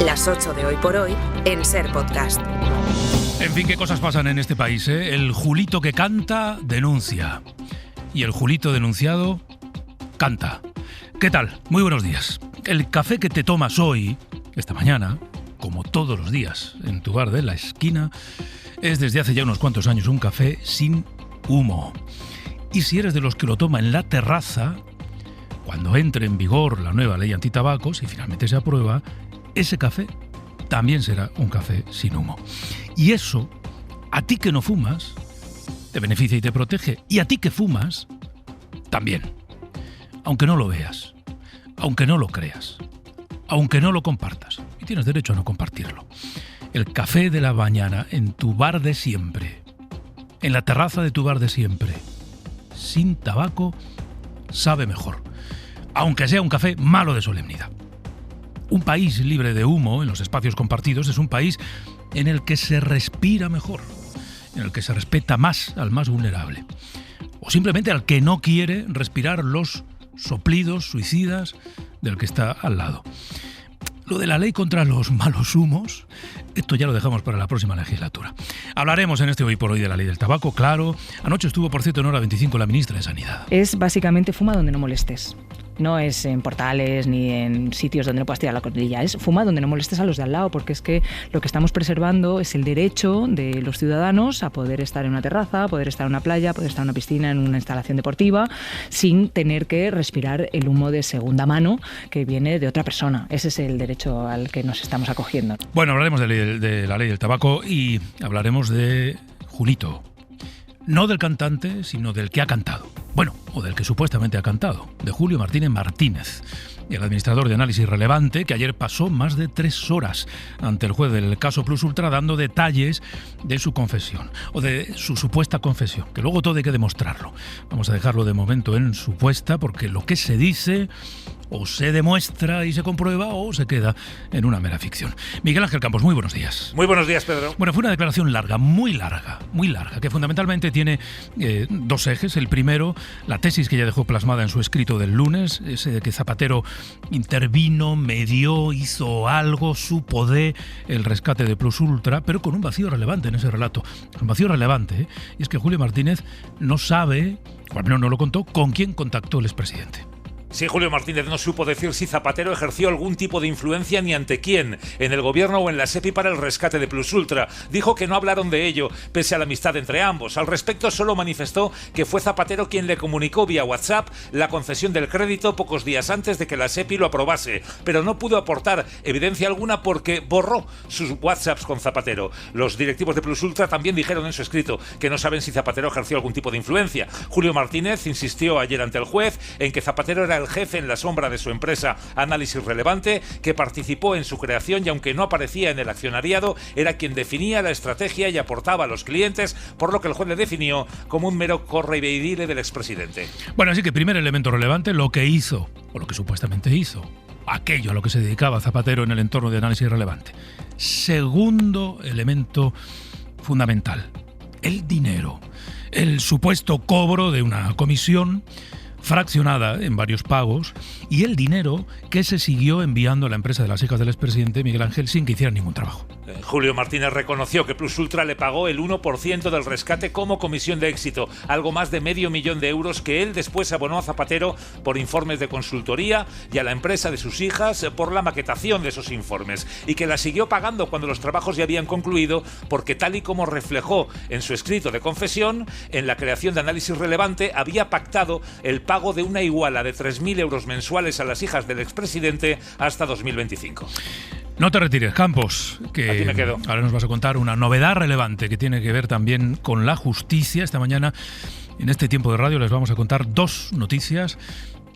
Las 8 de Hoy por Hoy en SER Podcast. En fin, qué cosas pasan en este país, ¿eh? El Julito que canta, denuncia. Y el Julito denunciado, canta. ¿Qué tal? Muy buenos días. El café que te tomas hoy, esta mañana, como todos los días, en tu bar de la esquina, es desde hace ya unos cuantos años un café sin humo. Y si eres de los que lo toma en la terraza, cuando entre en vigor la nueva ley antitabaco, si finalmente se aprueba, ese café también será un café sin humo. Y eso, a ti que no fumas, te beneficia y te protege. Y a ti que fumas, también. Aunque no lo veas, aunque no lo creas, aunque no lo compartas. Y tienes derecho a no compartirlo. El café de la mañana en tu bar de siempre, en la terraza de tu bar de siempre, sin tabaco, sabe mejor. Aunque sea un café malo de solemnidad. Un país libre de humo en los espacios compartidos es un país en el que se respira mejor, en el que se respeta más al más vulnerable, o simplemente al que no quiere respirar los soplidos suicidas del que está al lado. Lo de la ley contra los malos humos, esto ya lo dejamos para la próxima legislatura. Hablaremos en este Hoy por Hoy de la ley del tabaco, claro. Anoche estuvo, por cierto, en Hora 25 la ministra de Sanidad. Es básicamente fuma donde no molestes. No es en portales ni en sitios donde no puedas tirar la colilla. Es fuma donde no molestes a los de al lado, porque es que lo que estamos preservando es el derecho de los ciudadanos a poder estar en una terraza, a poder estar en una playa, a poder estar en una piscina, en una instalación deportiva, sin tener que respirar el humo de segunda mano que viene de otra persona. Ese es el derecho al que nos estamos acogiendo. Bueno, hablaremos de la ley del tabaco y hablaremos de Julito. No del cantante, sino del que ha cantado. Bueno, o del que supuestamente ha cantado, de Julio Martínez Martínez, el administrador de Análisis Relevante, que ayer pasó más de 3 horas ante el juez del caso Plus Ultra dando detalles de su confesión, o de su supuesta confesión, que luego todo hay que demostrarlo. Vamos a dejarlo de momento en supuesta, porque lo que se dice o se demuestra y se comprueba o se queda en una mera ficción. Miguel Ángel Campos, muy buenos días. Muy buenos días, Pedro. Bueno, fue una declaración larga, muy larga, que fundamentalmente tiene 2 ejes. El primero, la tesis que ya dejó plasmada en su escrito del lunes, ese de que Zapatero intervino, medió, hizo algo, supo de el rescate de Plus Ultra, pero con un vacío relevante en ese relato. Un vacío relevante, ¿eh? Y es que Julio Martínez no sabe, o al menos no lo contó, con quién contactó el expresidente. Sí, Julio Martínez no supo decir si Zapatero ejerció algún tipo de influencia ni ante quién, en el gobierno o en la SEPI para el rescate de Plus Ultra. Dijo que no hablaron de ello, pese a la amistad entre ambos. Al respecto, solo manifestó que fue Zapatero quien le comunicó vía WhatsApp la concesión del crédito pocos días antes de que la SEPI lo aprobase, pero no pudo aportar evidencia alguna porque borró sus WhatsApps con Zapatero. Los directivos de Plus Ultra también dijeron en su escrito que no saben si Zapatero ejerció algún tipo de influencia. Julio Martínez insistió ayer ante el juez en que Zapatero era el jefe en la sombra de su empresa Análisis Relevante, que participó en su creación y aunque no aparecía en el accionariado, era quien definía la estrategia y aportaba a los clientes, por lo que el juez le definió como un mero correveidile del expresidente. Bueno, así que primer elemento relevante, lo que hizo, o lo que supuestamente hizo, aquello a lo que se dedicaba Zapatero en el entorno de Análisis Relevante. Segundo elemento fundamental, el dinero, el supuesto cobro de una comisión fraccionada en varios pagos y el dinero que se siguió enviando a la empresa de las hijas del expresidente Miguel Ángel sin que hicieran ningún trabajo. Julio Martínez reconoció que Plus Ultra le pagó el 1% del rescate como comisión de éxito, algo más de $500,000 euros que él después abonó a Zapatero por informes de consultoría y a la empresa de sus hijas por la maquetación de esos informes, y que la siguió pagando cuando los trabajos ya habían concluido porque, tal y como reflejó en su escrito de confesión, en la creación de Análisis Relevante había pactado el pago de una iguala de 3.000 euros mensuales a las hijas del expresidente hasta 2025. No te retires, Campos, que aquí me quedo. Ahora nos vas a contar una novedad relevante que tiene que ver también con la justicia. Esta mañana, en este tiempo de radio, les vamos a contar 2 noticias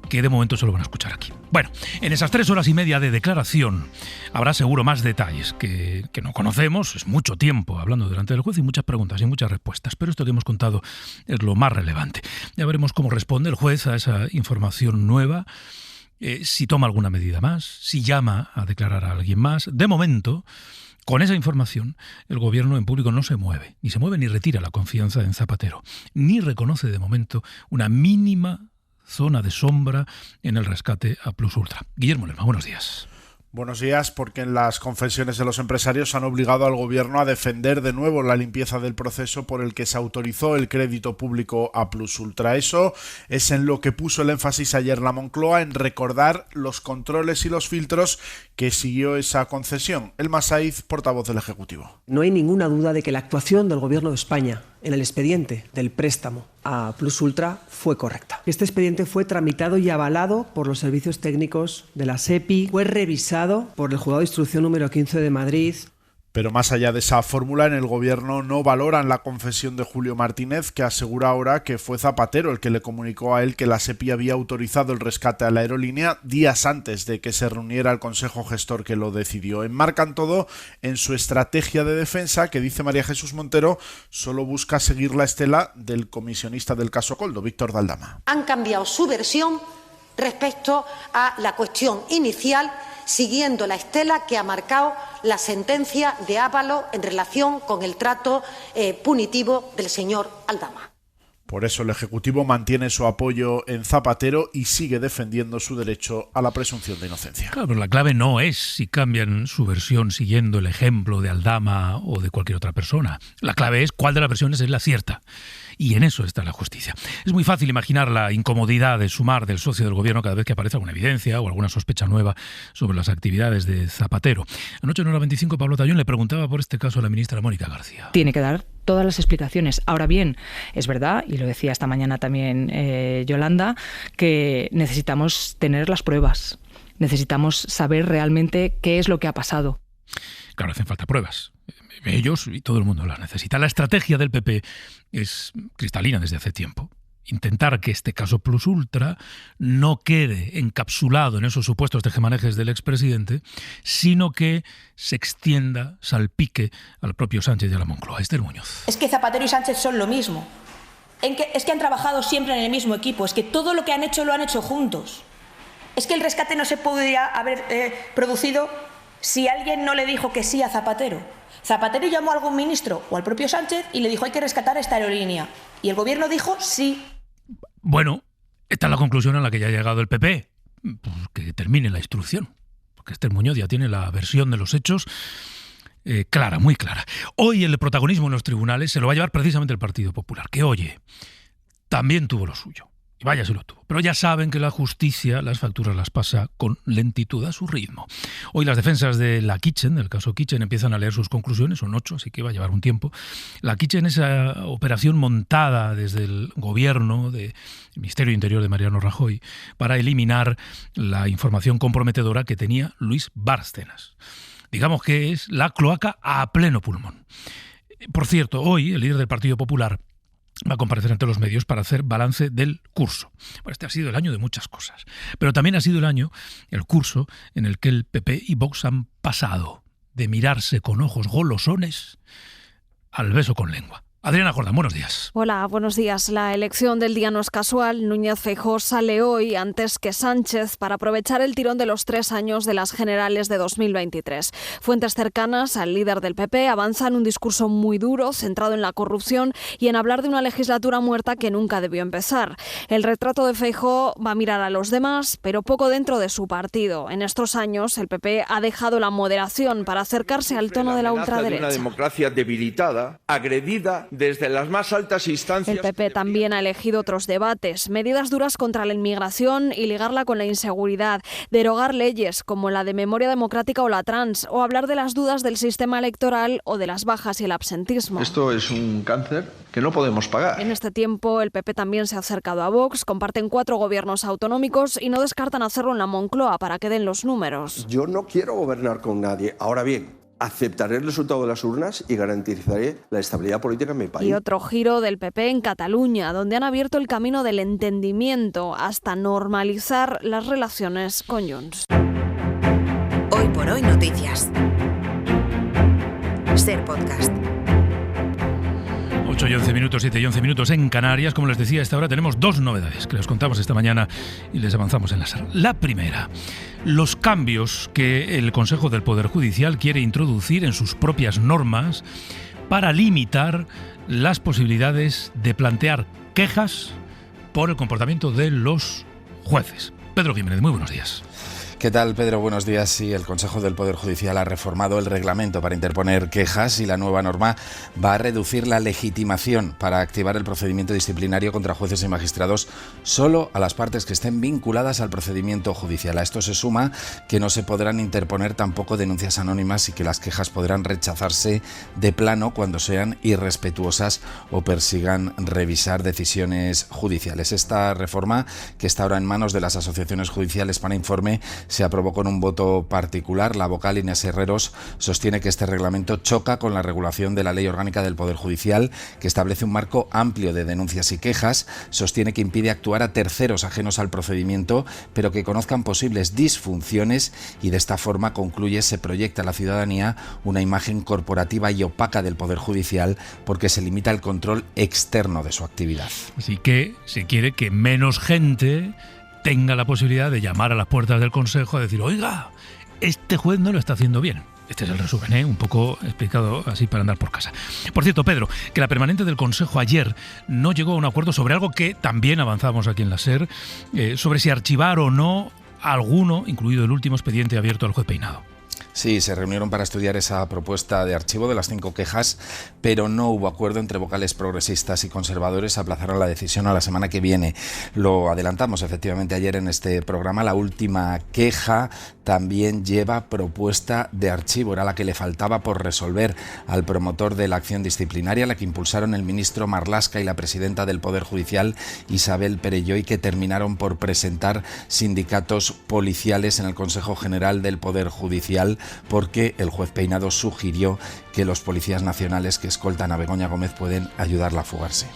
que de momento solo van a escuchar aquí. Bueno, en esas 3 horas y media de declaración habrá seguro más detalles que no conocemos. Es mucho tiempo hablando delante del juez y muchas preguntas y muchas respuestas, pero esto que hemos contado es lo más relevante. Ya veremos cómo responde el juez a esa información nueva, si toma alguna medida más, si llama a declarar a alguien más. De momento, con esa información, el gobierno en público no se mueve, ni retira la confianza en Zapatero, ni reconoce de momento una mínima zona de sombra en el rescate a Plus Ultra. Guillermo Lerma, buenos días. Buenos días, porque en las confesiones de los empresarios han obligado al gobierno a defender de nuevo la limpieza del proceso por el que se autorizó el crédito público a Plus Ultra. Eso es en lo que puso el énfasis ayer la Moncloa, en recordar los controles y los filtros que siguió esa concesión. Elma Saiz, portavoz del Ejecutivo. No hay ninguna duda de que la actuación del Gobierno de España en el expediente del préstamo a Plus Ultra fue correcta. Este expediente fue tramitado y avalado por los servicios técnicos de la SEPI, fue revisado por el Juzgado de Instrucción número 15 de Madrid. Pero más allá de esa fórmula, en el gobierno no valoran la confesión de Julio Martínez, que asegura ahora que fue Zapatero el que le comunicó a él que la SEPI había autorizado el rescate a la aerolínea días antes de que se reuniera el Consejo Gestor que lo decidió. Enmarcan todo en su estrategia de defensa, que, dice María Jesús Montero, solo busca seguir la estela del comisionista del caso Coldo, Víctor de Aldama. Han cambiado su versión respecto a la cuestión inicial, siguiendo la estela que ha marcado la sentencia de Ábalos en relación con el trato punitivo del señor Aldama. Por eso el Ejecutivo mantiene su apoyo en Zapatero y sigue defendiendo su derecho a la presunción de inocencia. Claro, pero la clave no es si cambian su versión siguiendo el ejemplo de Aldama o de cualquier otra persona. La clave es cuál de las versiones es la cierta. Y en eso está la justicia. Es muy fácil imaginar la incomodidad de sumar del socio del gobierno cada vez que aparece alguna evidencia o alguna sospecha nueva sobre las actividades de Zapatero. Anoche en Hora 25, Pablo Tallón le preguntaba por este caso a la ministra Mónica García. Tiene que dar todas las explicaciones. Ahora bien, es verdad, y lo decía esta mañana también Yolanda, que necesitamos tener las pruebas. Necesitamos saber realmente qué es lo que ha pasado. Claro, hacen falta pruebas. Ellos y todo el mundo las necesita. La estrategia del PP es cristalina desde hace tiempo. Intentar que este caso Plus Ultra no quede encapsulado en esos supuestos tejemanejes del expresidente, sino que se extienda, salpique al propio Sánchez y a la Moncloa. Esther Muñoz. Es que Zapatero y Sánchez son lo mismo. Es que han trabajado siempre en el mismo equipo. Es que todo lo que han hecho lo han hecho juntos. Es que el rescate no se podría haber producido si alguien no le dijo que sí a Zapatero. Zapatero llamó a algún ministro o al propio Sánchez y le dijo: hay que rescatar esta aerolínea. Y el gobierno dijo sí. Bueno, esta es la conclusión a la que ya ha llegado el PP. Pues que termine la instrucción. Porque Esther Muñoz ya tiene la versión de los hechos clara, muy clara. Hoy el protagonismo en los tribunales se lo va a llevar precisamente el Partido Popular, que, oye, también tuvo lo suyo. Y vaya si lo tuvo. Pero ya saben que la justicia las facturas las pasa con lentitud a su ritmo. Hoy las defensas de la Kitchen, del caso Kitchen, empiezan a leer sus conclusiones. Son 8, así que va a llevar un tiempo. La Kitchen, esa operación montada desde el gobierno del Ministerio Interior de Mariano Rajoy para eliminar la información comprometedora que tenía Luis Bárcenas. Digamos que es la cloaca a pleno pulmón. Por cierto, hoy el líder del Partido Popular va a comparecer ante los medios para hacer balance del curso. Bueno, este ha sido el año de muchas cosas, pero también ha sido el curso en el que el PP y Vox han pasado de mirarse con ojos golosones al beso con lengua. Adriana Jordán, buenos días. Hola, buenos días. La elección del día no es casual. Núñez Feijóo sale hoy antes que Sánchez para aprovechar el tirón de los 3 años de las generales de 2023. Fuentes cercanas al líder del PP avanzan un discurso muy duro, centrado en la corrupción y en hablar de una legislatura muerta que nunca debió empezar. El retrato de Feijóo va a mirar a los demás, pero poco dentro de su partido. En estos años, el PP ha dejado la moderación para acercarse al tono de la ultraderecha. De una democracia debilitada, agredida desde las más altas instancias. El PP también ha elegido otros debates, medidas duras contra la inmigración y ligarla con la inseguridad, derogar leyes como la de memoria democrática o la trans, o hablar de las dudas del sistema electoral o de las bajas y el absentismo. Esto es un cáncer que no podemos pagar. En este tiempo, el PP también se ha acercado a Vox, comparten 4 gobiernos autonómicos y no descartan hacerlo en la Moncloa para que den los números. Yo no quiero gobernar con nadie. Ahora bien, aceptaré el resultado de las urnas y garantizaré la estabilidad política en mi país. Y otro giro del PP en Cataluña, donde han abierto el camino del entendimiento hasta normalizar las relaciones con Junts. Hoy por hoy noticias. Ser podcast. 8 y 11 minutos, 7 y 11 minutos en Canarias. Como les decía, a esta hora tenemos 2 novedades que les contamos esta mañana y les avanzamos en la sala. La primera, los cambios que el Consejo del Poder Judicial quiere introducir en sus propias normas para limitar las posibilidades de plantear quejas por el comportamiento de los jueces. Pedro Jiménez, muy buenos días. ¿Qué tal, Pedro? Buenos días. Sí, el Consejo del Poder Judicial ha reformado el reglamento para interponer quejas y la nueva norma va a reducir la legitimación para activar el procedimiento disciplinario contra jueces y magistrados solo a las partes que estén vinculadas al procedimiento judicial. A esto se suma que no se podrán interponer tampoco denuncias anónimas y que las quejas podrán rechazarse de plano cuando sean irrespetuosas o persigan revisar decisiones judiciales. Esta reforma, que está ahora en manos de las asociaciones judiciales para informe, se aprobó con un voto particular. La vocal Inés Herreros sostiene que este reglamento choca con la regulación de la Ley Orgánica del Poder Judicial, que establece un marco amplio de denuncias y quejas. Sostiene que impide actuar a terceros ajenos al procedimiento, pero que conozcan posibles disfunciones, y de esta forma, concluye, se proyecta a la ciudadanía una imagen corporativa y opaca del Poder Judicial porque se limita el control externo de su actividad. Así que se quiere que menos gente tenga la posibilidad de llamar a las puertas del Consejo a decir: oiga, este juez no lo está haciendo bien. Este es el resumen, un poco explicado así para andar por casa. Por cierto, Pedro, que la permanente del Consejo ayer no llegó a un acuerdo sobre algo que también avanzamos aquí en la SER, sobre si archivar o no alguno, incluido el último expediente abierto al juez Peinado. Sí, se reunieron para estudiar esa propuesta de archivo de las 5 quejas, pero no hubo acuerdo entre vocales progresistas y conservadores. Aplazaron la decisión a la semana que viene. Lo adelantamos efectivamente ayer en este programa. La última queja también lleva propuesta de archivo. Era la que le faltaba por resolver al promotor de la acción disciplinaria, la que impulsaron el ministro Marlaska y la presidenta del Poder Judicial, Isabel Perelló, y que terminaron por presentar sindicatos policiales en el Consejo General del Poder Judicial, porque el juez Peinado sugirió que los policías nacionales que escoltan a Begoña Gómez pueden ayudarla a fugarse.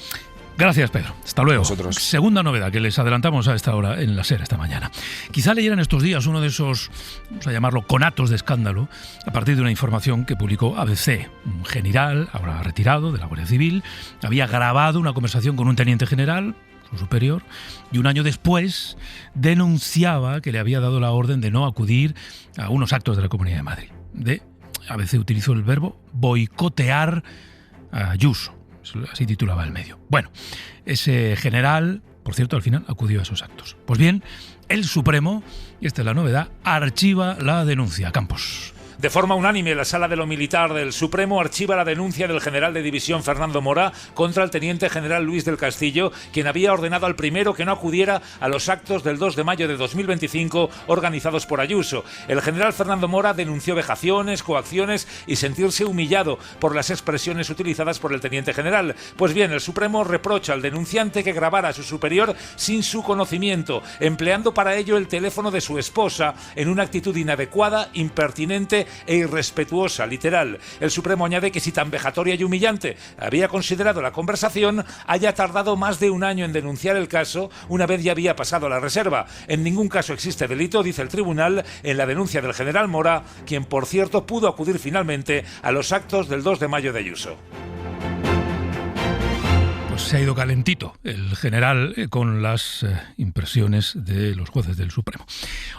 Gracias, Pedro. Hasta luego. Vosotros. Segunda novedad que les adelantamos a esta hora en la SER esta mañana. Quizá leyeran estos días uno de esos, vamos a llamarlo, conatos de escándalo, a partir de una información que publicó ABC. Un general, ahora retirado, de la Guardia Civil, había grabado una conversación con un teniente general, su superior, y un año después denunciaba que le había dado la orden de no acudir a unos actos de la Comunidad de Madrid. ABC utilizó el verbo boicotear a Ayuso. Así titulaba el medio. Bueno, ese general, por cierto, al final acudió a esos actos. Pues bien, el Supremo, y esta es la novedad, archiva la denuncia. Campos. De forma unánime, la Sala de lo Militar del Supremo archiva la denuncia del general de división Fernando Mora contra el teniente general Luis del Castillo, quien había ordenado al primero que no acudiera a los actos del 2 de mayo de 2025 organizados por Ayuso. El general Fernando Mora denunció vejaciones, coacciones y sentirse humillado por las expresiones utilizadas por el teniente general. Pues bien, el Supremo reprocha al denunciante que grabara a su superior sin su conocimiento, empleando para ello el teléfono de su esposa en una actitud inadecuada, impertinente e irrespetuosa, literal. El Supremo añade que si tan vejatoria y humillante había considerado la conversación, haya tardado más de un año en denunciar el caso una vez ya había pasado la reserva. En ningún caso existe delito, dice el tribunal, en la denuncia del general Mora, quien por cierto pudo acudir finalmente a los actos del 2 de mayo de Ayuso. Se ha ido calentito el general con las impresiones de los jueces del Supremo.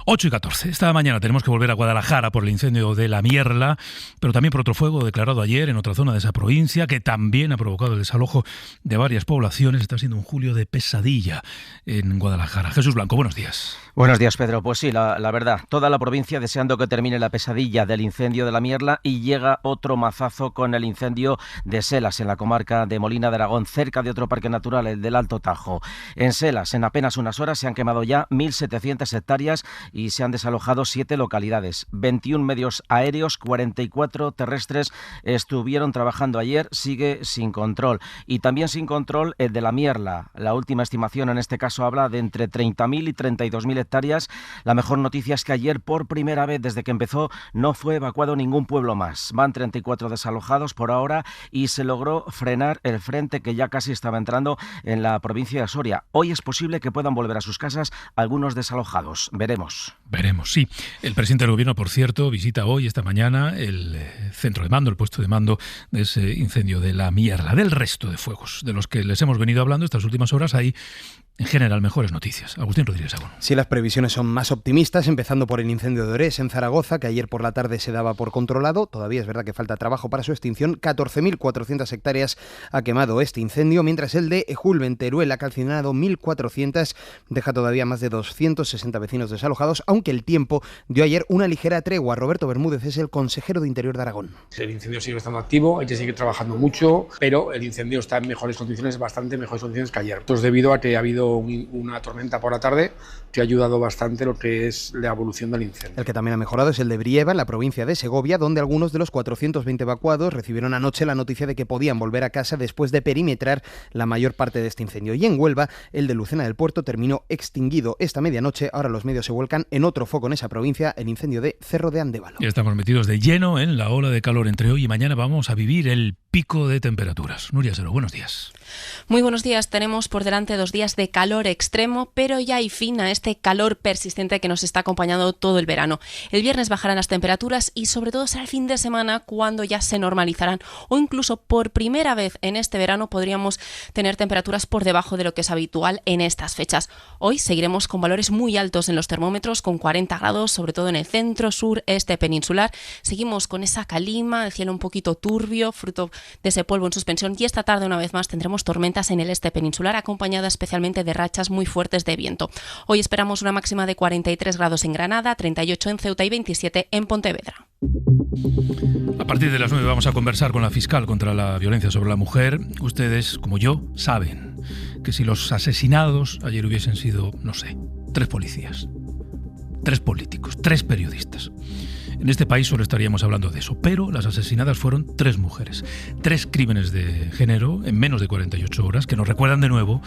8:14. Esta mañana tenemos que volver a Guadalajara por el incendio de La Mierla, pero también por otro fuego declarado ayer en otra zona de esa provincia, que también ha provocado el desalojo de varias poblaciones. Está siendo un julio de pesadilla en Guadalajara. Jesús Blanco, buenos días. Buenos días, Pedro. Pues sí, la verdad, toda la provincia deseando que termine la pesadilla del incendio de La Mierla, y llega otro mazazo con el incendio de Selas, en la comarca de Molina de Aragón, cerca de otro parque natural, el del Alto Tajo. En Selas, en apenas unas horas, se han quemado ya 1.700 hectáreas y se han desalojado 7 localidades. 21 medios aéreos, 44 terrestres estuvieron trabajando ayer. Sigue sin control. Y también sin control el de La Mierla. La última estimación en este caso habla de entre 30.000 y 32.000 hectáreas. La mejor noticia es que ayer, por primera vez desde que empezó, no fue evacuado ningún pueblo más. Van 34 desalojados por ahora y se logró frenar el frente que ya casi estaba entrando en la provincia de Soria. Hoy es posible que puedan volver a sus casas algunos desalojados. Veremos. Veremos, sí. El presidente del Gobierno, por cierto, visita hoy, esta mañana, el centro de mando, el puesto de mando de ese incendio de La Mierla. Del resto de fuegos de los que les hemos venido hablando estas últimas horas, hay en general, mejores noticias. Agustín Rodríguez Agón. Sí, las previsiones son más optimistas, empezando por el incendio de Orés en Zaragoza, que ayer por la tarde se daba por controlado. Todavía es verdad que falta trabajo para su extinción. 14.400 hectáreas ha quemado este incendio, mientras el de Ejulbe, en Teruel, ha calcinado 1.400. Deja todavía más de 260 vecinos desalojados, aunque el tiempo dio ayer una ligera tregua. Roberto Bermúdez es el consejero de Interior de Aragón. El incendio sigue estando activo, hay que seguir trabajando mucho, pero el incendio está en mejores condiciones, bastante mejores condiciones que ayer. Esto es debido a que ha habido una tormenta por la tarde que ha ayudado bastante lo que es la evolución del incendio. El que también ha mejorado es el de Brieva, en la provincia de Segovia, donde algunos de los 420 evacuados recibieron anoche la noticia de que podían volver a casa después de perimetrar la mayor parte de este incendio. Y en Huelva, el de Lucena del Puerto terminó extinguido esta medianoche. Ahora los medios se vuelcan en otro foco en esa provincia, el incendio de Cerro de Andévalo. Ya estamos metidos de lleno en la ola de calor. Entre hoy y mañana vamos a vivir el pico de temperaturas. Nuria Sero, buenos días. Muy buenos días. Tenemos por delante 2 días de calor extremo, pero ya hay fin a este calor persistente que nos está acompañando todo el verano. El viernes bajarán las temperaturas y sobre todo será el fin de semana cuando ya se normalizarán, o incluso por primera vez en este verano podríamos tener temperaturas por debajo de lo que es habitual en estas fechas. Hoy seguiremos con valores muy altos en los termómetros, con 40 grados, sobre todo en el centro, sur, este peninsular. Seguimos con esa calima, el cielo un poquito turbio, fruto de ese polvo en suspensión, y esta tarde una vez más tendremos tormentas en el este peninsular, acompañadas especialmente de rachas muy fuertes de viento. Hoy esperamos una máxima de 43 grados en Granada, 38 en Ceuta y 27 en Pontevedra. A partir de las 9 vamos a conversar con la fiscal contra la violencia sobre la mujer. Ustedes, como yo, saben que si los asesinados ayer hubiesen sido, no sé, 3 policías, 3 políticos, 3 periodistas, en este país solo estaríamos hablando de eso, pero las asesinadas fueron 3 mujeres, 3 crímenes de género en menos de 48 horas, que nos recuerdan de nuevo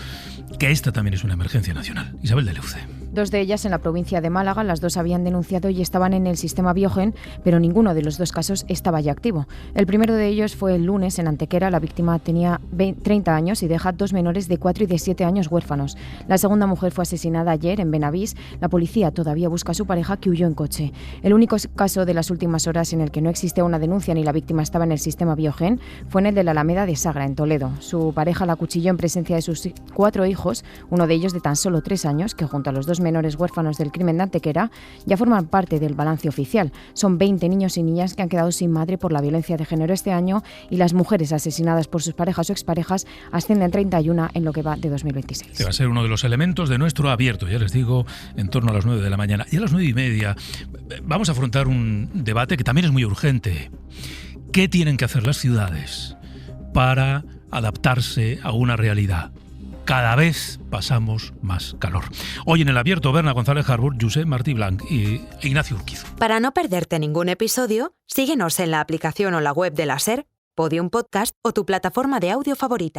que esta también es una emergencia nacional. Isabel de Leuce. 2 de ellas en la provincia de Málaga, las 2 habían denunciado y estaban en el sistema Biogen, pero ninguno de los 2 casos estaba ya activo. El primero de ellos fue el lunes en Antequera. La víctima tenía 30 años y deja 2 menores de 4 y de 7 años huérfanos. La segunda mujer fue asesinada ayer en Benavís. La policía todavía busca a su pareja, que huyó en coche. El único caso de las últimas horas en el que no existía una denuncia ni la víctima estaba en el sistema Biogen fue en el de la Alameda de Sagra, en Toledo. Su pareja la acuchilló en presencia de sus 4 hijos, uno de ellos de tan solo 3 años, que junto a los 2 menores huérfanos del crimen de Antequera ya forman parte del balance oficial. Son 20 niños y niñas que han quedado sin madre por la violencia de género este año, y las mujeres asesinadas por sus parejas o exparejas ascienden a 31 en lo que va de 2026. Que va a ser uno de los elementos de nuestro abierto, ya les digo, en torno a las 9 de la mañana. Y a las 9:30 vamos a afrontar un debate que también es muy urgente. ¿Qué tienen que hacer las ciudades para adaptarse a una realidad? Cada vez pasamos más calor. Hoy en el abierto, Berna González Harbour, Josep Martí Blanc e Ignacio Urquizo. Para no perderte ningún episodio, síguenos en la aplicación o la web de la SER, Podium Podcast o tu plataforma de audio favorita.